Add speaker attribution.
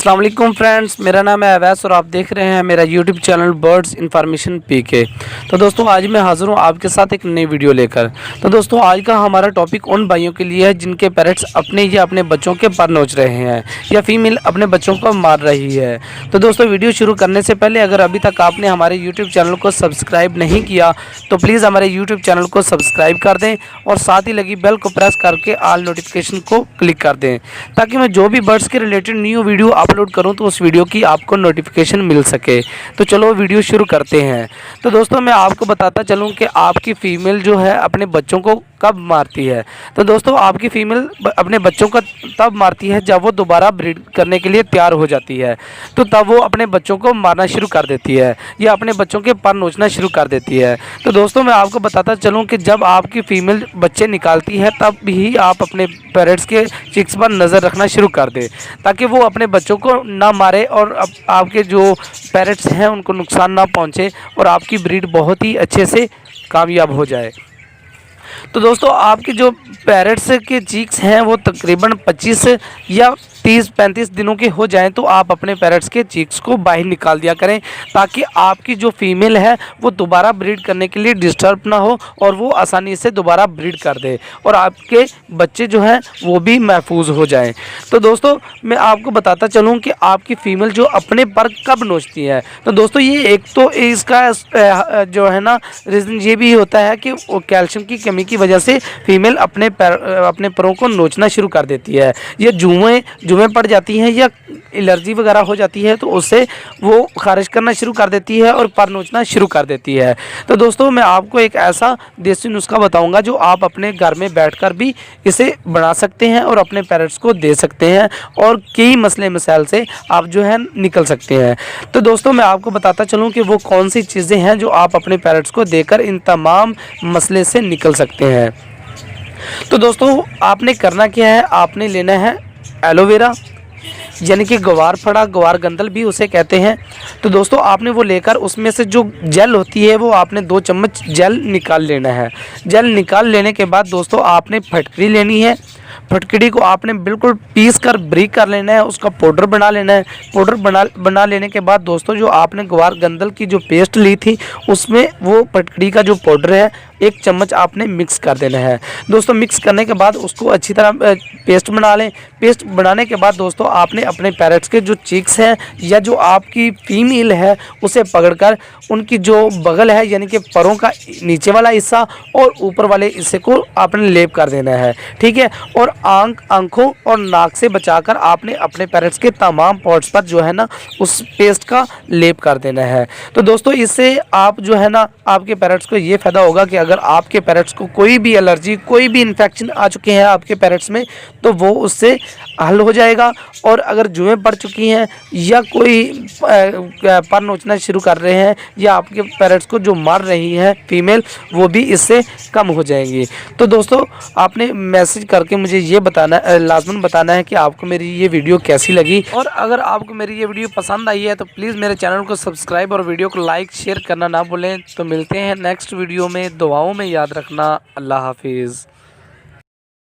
Speaker 1: अस्सलाम वालेकुम फ्रेंड्स, मेरा नाम है अवैस और आप देख रहे हैं मेरा यूट्यूब चैनल बर्ड्स इन्फॉर्मेशन पीके। तो दोस्तों आज मैं हाज़िर हूँ आपके साथ एक नई वीडियो लेकर। तो दोस्तों आज का हमारा टॉपिक उन भाइयों के लिए है जिनके पेरेंट्स अपने या अपने बच्चों के पर नोच रहे हैं या फीमेल अपने बच्चों को मार रही है। तो दोस्तों वीडियो शुरू करने से पहले अगर अभी तक आपने हमारे यूट्यूब चैनल को सब्सक्राइब नहीं किया तो प्लीज़ हमारे यूट्यूब चैनल को सब्सक्राइब कर दें और साथ ही लगी बेल को प्रेस करके ऑल नोटिफिकेशन को क्लिक कर दें, ताकि मैं जो भी बर्ड्स के रिलेटेड न्यू वीडियो अपलोड करूं तो उस वीडियो की आपको नोटिफिकेशन मिल सके। तो चलो वीडियो शुरू करते हैं। तो दोस्तों मैं आपको बताता चलूं कि आपकी फ़ीमेल जो है अपने बच्चों को कब मारती है। तो दोस्तों आपकी फ़ीमेल अपने बच्चों को तब मारती है जब वो दोबारा ब्रीड करने के लिए तैयार हो जाती है, तो तब वो अपने बच्चों को मारना शुरू कर देती है या अपने बच्चों के पर नोचना शुरू कर देती है। तो दोस्तों मैं आपको बताता चलूँ कि जब आपकी फ़ीमेल बच्चे निकालती है तब भी आप अपने पेरेंट्स के चिक्स पर नज़र रखना शुरू कर दें, ताकि वो अपने बच्चों को ना मारे और आपके जो पेरेंट्स हैं उनको नुकसान ना पहुंचे और आपकी ब्रीड बहुत ही अच्छे से कामयाब हो जाए। तो दोस्तों आपके जो पैरेट्स के चीक्स हैं वो तकरीबन 25 या 30-35 दिनों के हो जाएं तो आप अपने पैरेट्स के चीक्स को बाहर निकाल दिया करें, ताकि आपकी जो फीमेल है वो दोबारा ब्रीड करने के लिए डिस्टर्ब ना हो और वो आसानी से दोबारा ब्रीड कर दे और आपके बच्चे जो हैं वो भी महफूज हो जाएं। तो दोस्तों मैं आपको बताता चलूँ कि आपकी फ़ीमेल जो अपने पर कब नोचती है। तो दोस्तों ये एक तो इसका जो है ना रीज़न ये भी होता है कि वो कैल्शियम की कमी की वजह से फीमेल अपने परों को नोचना शुरू कर देती है, या जुएँ पड़ जाती हैं या एलर्जी वगैरह हो जाती है तो उससे वो खारिज करना शुरू कर देती है और पर नोचना शुरू कर देती है। तो दोस्तों मैं आपको एक ऐसा देसी नुस्खा बताऊंगा जो आप अपने घर में बैठकर भी इसे बना सकते हैं और अपने पेरेंट्स को दे सकते हैं और कई मसले मसाइल से आप जो है निकल सकते हैं। तो दोस्तों मैं आपको बताता चलूँ कि वो कौन सी चीज़ें हैं जो आप अपने पेरेंट्स को देकर इन तमाम मसले से निकल सकते हैं। तो दोस्तों आपने करना क्या है, आपने लेना है एलोवेरा यानी कि गवार फड़ा, गवार गंदल भी उसे कहते हैं। तो दोस्तों आपने वो लेकर उसमें से जो जेल होती है वो आपने 2 चम्मच जेल निकाल लेना है। जेल निकाल लेने के बाद दोस्तों आपने फटकरी लेनी है। फटकड़ी को आपने बिल्कुल पीस कर ब्रीक कर लेना है, उसका पाउडर बना लेना है। पाउडर बना लेने के बाद दोस्तों जो आपने गवार गंदल की जो पेस्ट ली थी उसमें वो फटकड़ी का जो पाउडर है 1 चम्मच आपने मिक्स कर देना है। दोस्तों मिक्स करने के बाद उसको अच्छी तरह पेस्ट बना लें। पेस्ट बनाने के बाद दोस्तों आपने अपने पैरेट्स के जो चीक्स हैं या जो आपकी फीमेल है उसे पकड़कर उनकी जो बगल है यानी कि परों का नीचे वाला हिस्सा और ऊपर वाले हिस्से को आपने लेप कर देना है, ठीक है। और आँखों और नाक से बचाकर आपने अपने पैरेट्स के तमाम पॉट्स पर जो है ना उस पेस्ट का लेप कर देना है। तो दोस्तों इससे आप जो है ना आपके पैरेट्स को ये फ़ायदा होगा कि अगर आपके पैरेट्स को कोई भी एलर्जी, कोई भी इन्फेक्शन आ चुके हैं आपके पैरेट्स में तो वो उससे हल हो जाएगा। और अगर जुएँ पड़ चुकी हैं या कोई पर नोचना शुरू कर रहे हैं या आपके पैरेट्स को जो मार रही है फीमेल वो भी इससे कम हो जाएंगी। तो दोस्तों आपने मैसेज करके मुझे ये बताना लाजमन बताना है कि आपको मेरी ये वीडियो कैसी लगी, और अगर आपको मेरी ये वीडियो पसंद आई है तो प्लीज़ मेरे चैनल को सब्सक्राइब और वीडियो को लाइक शेयर करना ना भूलें। तो मिलते हैं नेक्स्ट वीडियो में, दुआओं में याद रखना। अल्लाह हाफिज़।